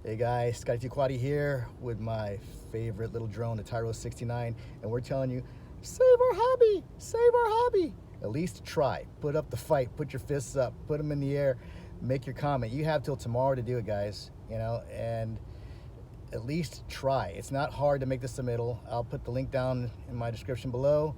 Hey guys, Scotty Quaddy here with my favorite little drone, the Tyro 69, and we're telling you, save our hobby, save our hobby. At least try, put up the fight, put your fists up, put them in the air, make your comment. You have till tomorrow to do it, guys, and at least try. It's not hard to make the submittal. I'll put the link down in my description below.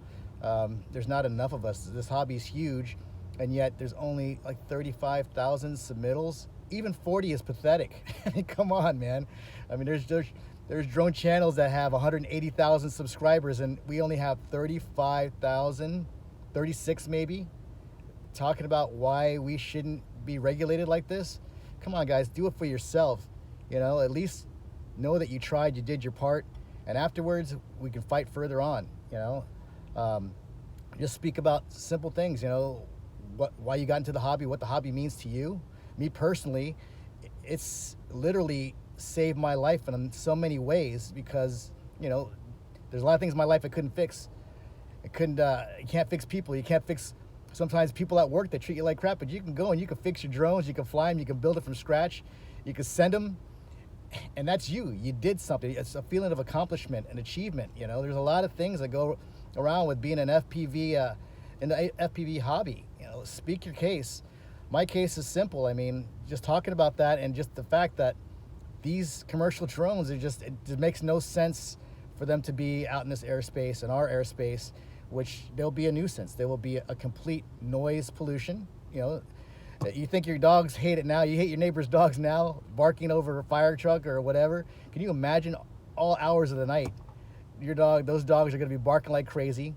There's not enough of us. This hobby is huge, and yet there's only like 35,000 submittals. Even 40 is pathetic. I mean, come on, man. I mean, there's drone channels that have 180,000 subscribers, and we only have 35,000, 36 maybe, talking about why we shouldn't be regulated like this. Come on, guys, do it for yourself. At least know that you tried, you did your part, and afterwards we can fight further on. Just speak about simple things. Why you got into the hobby, what the hobby means to you. Me personally, it's literally saved my life in so many ways because there's a lot of things in my life I couldn't fix. You can't fix people. You can't fix sometimes people at work that treat you like crap, but you can go and you can fix your drones, you can fly them, you can build it from scratch, you can send them, and that's you did something. It's a feeling of accomplishment and achievement. There's a lot of things that go around with being an FPV in the FPV hobby. Speak your case. My case is simple. I mean, just talking about that and just the fact that these commercial drones it just makes no sense for them to be out in this airspace, in our airspace, which they'll be a nuisance. They will be a complete noise pollution. You think your dogs hate it now. You hate your neighbor's dogs now, barking over a fire truck or whatever. Can you imagine all hours of the night? Those dogs are going to be barking like crazy.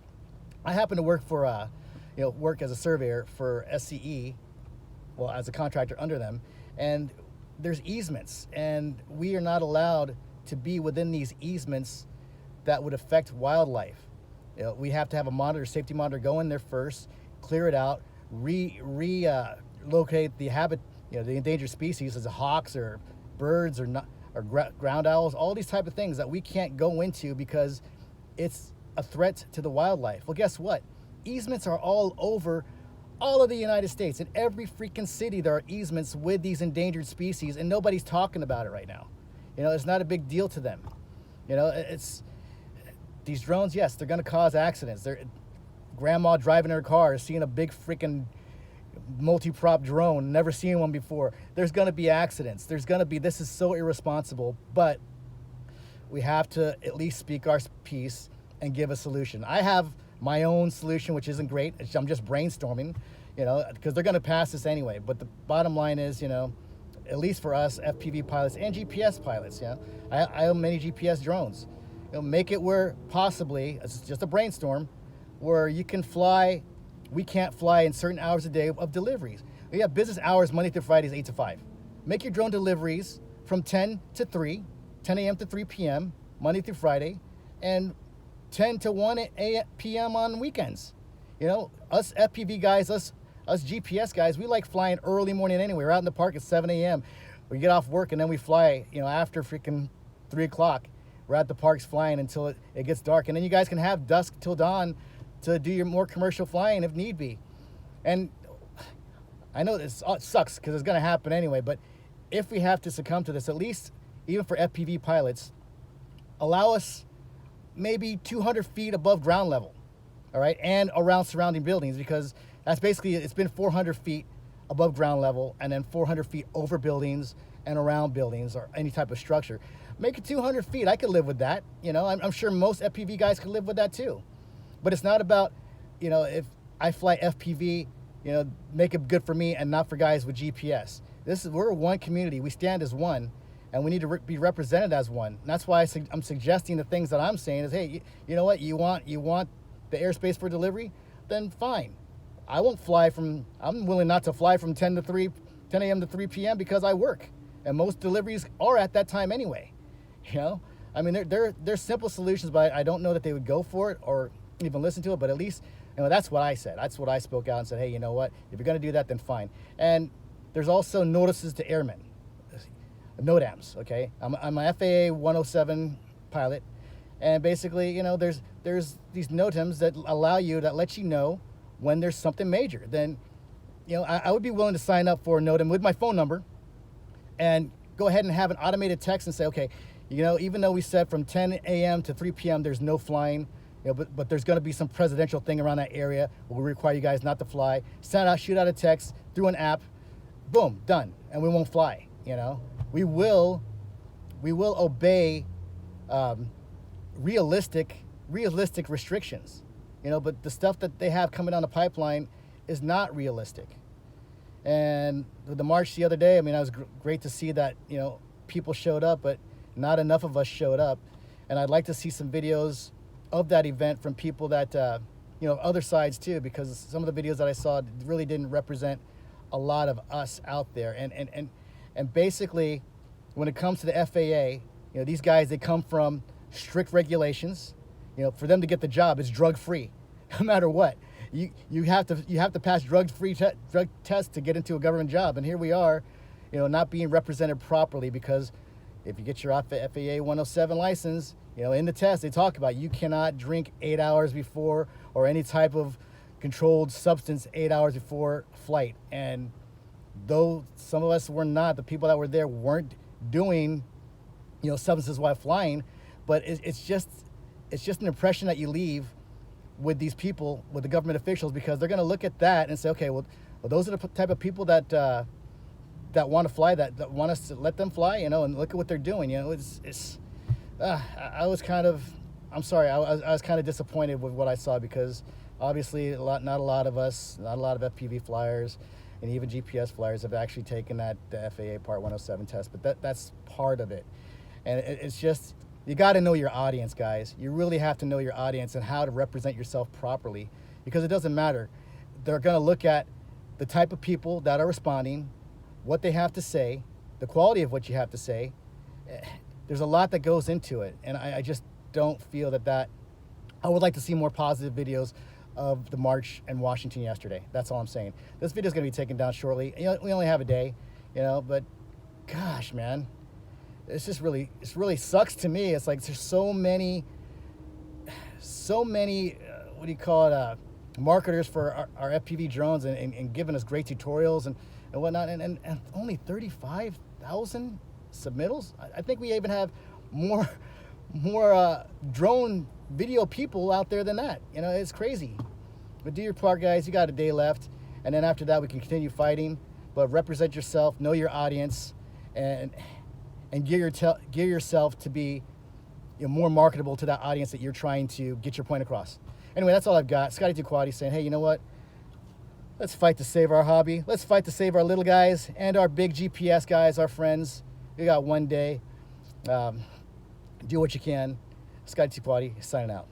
I happen to work work as a surveyor for SCE, well, as a contractor under them, and there's easements, and we are not allowed to be within these easements that would affect wildlife. We have to have a safety monitor go in there first, clear it out, locate the the endangered species as hawks or birds or ground owls, all these type of things that we can't go into because it's a threat to the wildlife. Well, guess what? Easements are all over all of the United States. In every freaking city, there are easements with these endangered species, and nobody's talking about it right now. It's not a big deal to them. It's these drones, yes, they're going to cause accidents. Grandma driving her car, seeing a big freaking multi-prop drone, never seen one before. There's going to be accidents. This is so irresponsible, but we have to at least speak our piece and give a solution. I have my own solution, which isn't great. I'm just brainstorming, because they're going to pass this anyway. But the bottom line is, at least for us FPV pilots and GPS pilots, I own many GPS drones. Make it where possibly, it's just a brainstorm, where you can fly. We can't fly in certain hours a day of deliveries. We have business hours Monday through Fridays, 8 to 5. Make your drone deliveries from 10 to 3, 10 a.m. to 3 p.m. Monday through Friday, and 10 to 1 p.m. on weekends. Us FPV guys, us GPS guys, we like flying early morning anyway. We're out in the park at 7 a.m. We get off work and then we fly, after freaking 3 o'clock. We're at the parks flying until it gets dark. And then you guys can have dusk till dawn to do your more commercial flying if need be. And I know it sucks because it's going to happen anyway, but if we have to succumb to this, at least even for FPV pilots, allow us maybe 200 feet above ground level, all right, and around surrounding buildings, because that's basically, it's been 400 feet above ground level and then 400 feet over buildings and around buildings or any type of structure. Make it 200 feet. I could live with that. I'm sure most FPV guys could live with that too. But it's not about, if I fly FPV, make it good for me and not for guys with GPS. We're one community. We stand as one. And we need to be represented as one. And that's why I'm suggesting the things that I'm saying is, hey, you know what? You want the airspace for delivery? Then fine. I'm willing not to fly from 10 a.m. to 3 p.m. because I work. And most deliveries are at that time anyway. I mean, they're simple solutions, but I don't know that they would go for it or even listen to it. But at least, that's what I said. That's what I spoke out and said, hey, you know what? If you're going to do that, then fine. And there's also notices to airmen. NOTAMs, okay? I'm a FAA 107 pilot, and basically, there's these NOTAMs that let you know when there's something major. Then, I would be willing to sign up for a NOTAM with my phone number and go ahead and have an automated text and say, okay, even though we said from 10 a.m. to 3 p.m. there's no flying, but there's going to be some presidential thing around that area where we require you guys not to fly. Shoot out a text through an app, boom, done, and we won't fly. We will obey realistic restrictions. But the stuff that they have coming down the pipeline is not realistic. And with the march the other day, I mean, it was great to see that, people showed up, but not enough of us showed up. And I'd like to see some videos of that event from people that, other sides too, because some of the videos that I saw really didn't represent a lot of us out there. And basically, when it comes to the FAA, these guys, they come from strict regulations. For them to get the job, it's drug-free, no matter what. You have to pass drug-free drug tests to get into a government job. And here we are, not being represented properly, because if you get your FAA 107 license, in the test they talk about you cannot drink 8 hours before, or any type of controlled substance 8 hours before flight. And though some of us were not, the people that were there weren't doing, substances while flying, but it's just an impression that you leave with these people, with the government officials, because they're going to look at that and say, okay, well those are the type of people that want to fly, that want us to let them fly, and look at what they're doing. I was kind of disappointed with what I saw, because obviously not a lot of us, not a lot of FPV flyers and even GPS flyers have actually taken the FAA Part 107 test, but that's part of it. And it's just, you got to know your audience, guys. You really have to know your audience and how to represent yourself properly, because it doesn't matter. They're going to look at the type of people that are responding, what they have to say, the quality of what you have to say. There's a lot that goes into it, and I just don't feel that I would like to see more positive videos of the march in Washington yesterday. That's all I'm saying. This video is going to be taken down shortly. We only have a day, but gosh, man, it really sucks to me. It's like there's so many what do you call it, marketers for our FPV drones and giving us great tutorials and whatnot, and only 35,000 submittals. I think we even have more drone video people out there than that. It's crazy. But do your part, guys. You got a day left, and then after that we can continue fighting. But represent yourself, know your audience, and gear yourself to be more marketable to that audience that you're trying to get your point across. Anyway, that's all I've got. Scotty Duquati saying, hey, you know what? Let's fight to save our hobby. Let's fight to save our little guys and our big GPS guys, our friends. We got one day. Do what you can. Scotty Duquati signing out.